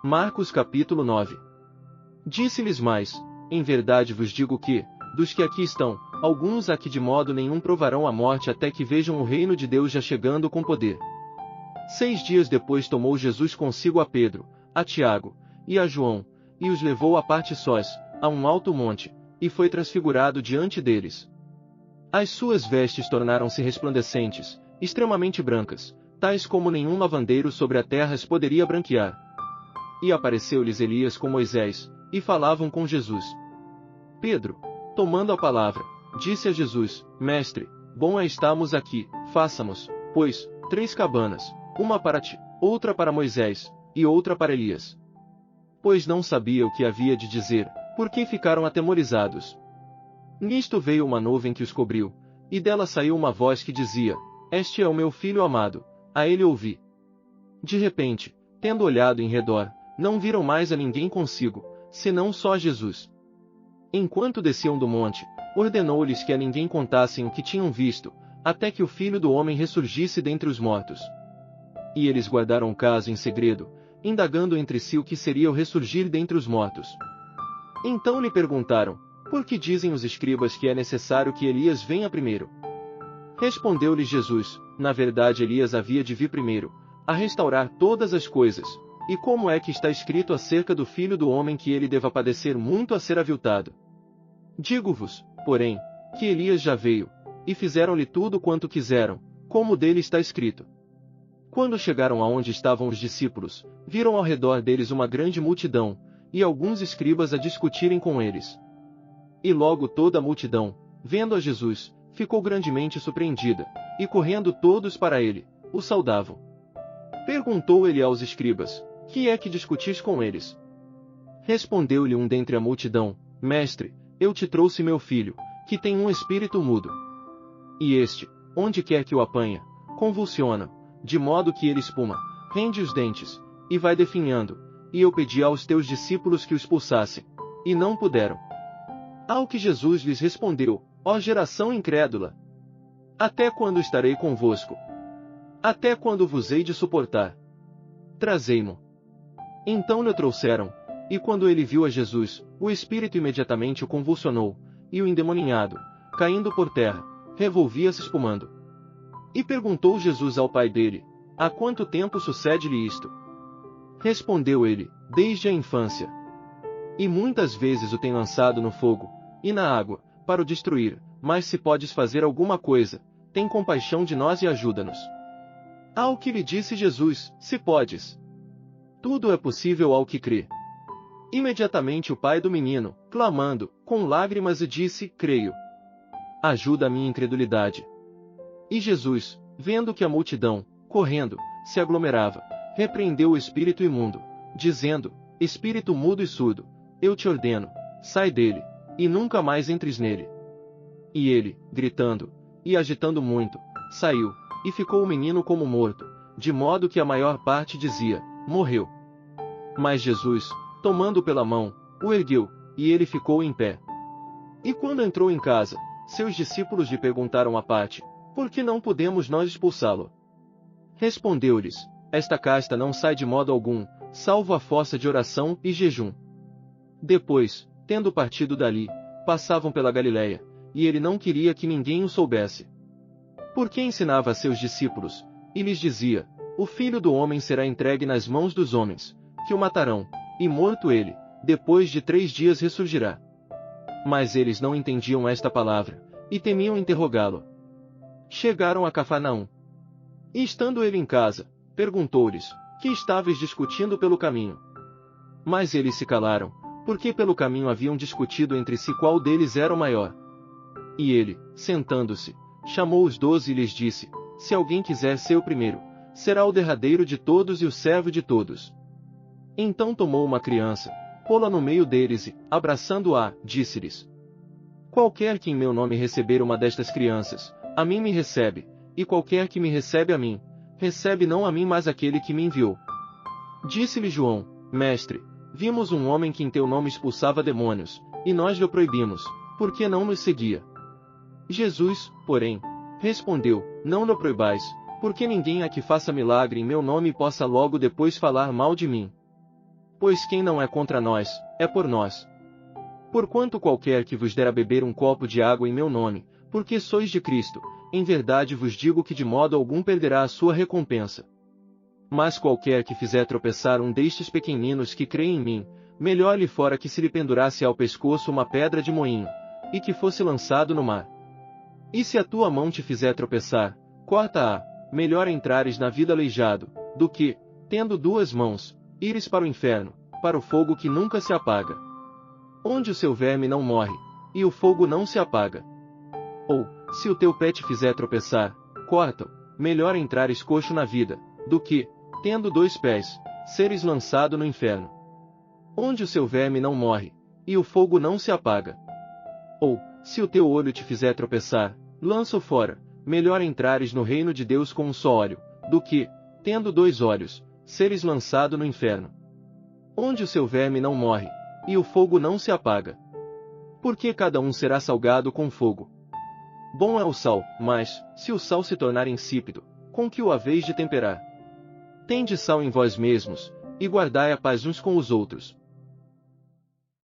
Marcos capítulo 9. Disse-lhes mais: em verdade vos digo que, dos que aqui estão, alguns aqui de modo nenhum provarão a morte até que vejam o reino de Deus já chegando com poder. 6 dias depois tomou Jesus consigo a Pedro, a Tiago, e a João, e os levou à parte sós, a um alto monte, e foi transfigurado diante deles. As suas vestes tornaram-se resplandecentes, extremamente brancas, tais como nenhum lavandeiro sobre a terra as poderia branquear. E apareceu-lhes Elias com Moisés, e falavam com Jesus. Pedro, tomando a palavra, disse a Jesus: Mestre, bom é estarmos aqui, façamos, pois, 3 cabanas, uma para ti, outra para Moisés, e outra para Elias. Pois não sabia o que havia de dizer, porque ficaram atemorizados. Nisto veio uma nuvem que os cobriu, e dela saiu uma voz que dizia: Este é o meu filho amado, a ele ouvi. De repente, tendo olhado em redor, não viram mais a ninguém consigo, senão só a Jesus. Enquanto desciam do monte, ordenou-lhes que a ninguém contassem o que tinham visto, até que o Filho do Homem ressurgisse dentre os mortos. E eles guardaram o caso em segredo, indagando entre si o que seria o ressurgir dentre os mortos. Então lhe perguntaram: por que dizem os escribas que é necessário que Elias venha primeiro? Respondeu-lhes Jesus: na verdade Elias havia de vir primeiro, a restaurar todas as coisas. E como é que está escrito acerca do Filho do Homem que ele deva padecer muito a ser aviltado? Digo-vos, porém, que Elias já veio, e fizeram-lhe tudo quanto quiseram, como dele está escrito. Quando chegaram aonde estavam os discípulos, viram ao redor deles uma grande multidão, e alguns escribas a discutirem com eles. E logo toda a multidão, vendo a Jesus, ficou grandemente surpreendida, e correndo todos para ele, o saudavam. Perguntou ele aos escribas: que é que discutis com eles? Respondeu-lhe um dentre a multidão: Mestre, eu te trouxe meu filho, que tem um espírito mudo. E este, onde quer que o apanha, convulsiona, de modo que ele espuma, rende os dentes, e vai definhando, e eu pedi aos teus discípulos que o expulsassem, e não puderam. Ao que Jesus lhes respondeu: ó geração incrédula! Até quando estarei convosco? Até quando vos hei de suportar? Trazei-mo. Então lhe trouxeram, e quando ele viu a Jesus, o espírito imediatamente o convulsionou, e o endemoninhado, caindo por terra, revolvia-se espumando. E perguntou Jesus ao pai dele: há quanto tempo sucede-lhe isto? Respondeu ele: desde a infância. E muitas vezes o tem lançado no fogo, e na água, para o destruir, mas se podes fazer alguma coisa, tem compaixão de nós e ajuda-nos. Ao que lhe disse Jesus: se podes. Tudo é possível ao que crê. Imediatamente o pai do menino, clamando, com lágrimas, disse: creio. Ajuda a minha incredulidade. E Jesus, vendo que a multidão, correndo, se aglomerava, repreendeu o espírito imundo, dizendo: espírito mudo e surdo, eu te ordeno, sai dele, e nunca mais entres nele. E ele, gritando, e agitando muito, saiu, e ficou o menino como morto, de modo que a maior parte dizia: morreu. Mas Jesus, tomando pela mão, o ergueu, e ele ficou em pé. E quando entrou em casa, seus discípulos lhe perguntaram à parte: por que não podemos nós expulsá-lo? Respondeu-lhes: esta casta não sai de modo algum, salvo a força de oração e jejum. Depois, tendo partido dali, passavam pela Galiléia, e ele não queria que ninguém o soubesse. Porque ensinava a seus discípulos, e lhes dizia: o Filho do Homem será entregue nas mãos dos homens, que o matarão, e morto ele, depois de 3 dias ressurgirá. Mas eles não entendiam esta palavra, e temiam interrogá-lo. Chegaram a Cafarnaum. E estando ele em casa, perguntou-lhes: que estáveis discutindo pelo caminho? Mas eles se calaram, porque pelo caminho haviam discutido entre si qual deles era o maior. E ele, sentando-se, chamou os 12 e lhes disse: se alguém quiser ser o primeiro, será o derradeiro de todos e o servo de todos. Então tomou uma criança, pô-la no meio deles e, abraçando-a, disse-lhes: qualquer que em meu nome receber uma destas crianças, a mim me recebe, e qualquer que me recebe a mim, recebe não a mim mas aquele que me enviou. Disse-lhe João: mestre, vimos um homem que em teu nome expulsava demônios, e nós lhe o proibimos, porque não nos seguia. Jesus, porém, respondeu: não lhe proibais, porque ninguém há que faça milagre em meu nome possa logo depois falar mal de mim. pois quem não é contra nós, é por nós. Porquanto qualquer que vos der a beber um copo de água em meu nome, porque sois de Cristo, em verdade vos digo que de modo algum perderá a sua recompensa. Mas qualquer que fizer tropeçar um destes pequeninos que creem em mim, melhor lhe fora que se lhe pendurasse ao pescoço uma pedra de moinho, e que fosse lançado no mar. E se a tua mão te fizer tropeçar, corta-a, melhor entrares na vida aleijado, do que, tendo duas mãos, ires para o inferno, para o fogo que nunca se apaga. Onde o seu verme não morre, e o fogo não se apaga. Ou, se o teu pé te fizer tropeçar, corta-o, melhor entrares coxo na vida, do que, tendo dois pés, seres lançado no inferno. Onde o seu verme não morre, e o fogo não se apaga. Ou, se o teu olho te fizer tropeçar, lança-o fora, melhor entrares no reino de Deus com um só olho, do que, tendo dois olhos, seres lançado no inferno. Onde o seu verme não morre, e o fogo não se apaga. Porque cada um será salgado com fogo. Bom é o sal, mas, se o sal se tornar insípido, com que o haveis de temperar? Tende sal em vós mesmos, e guardai a paz uns com os outros.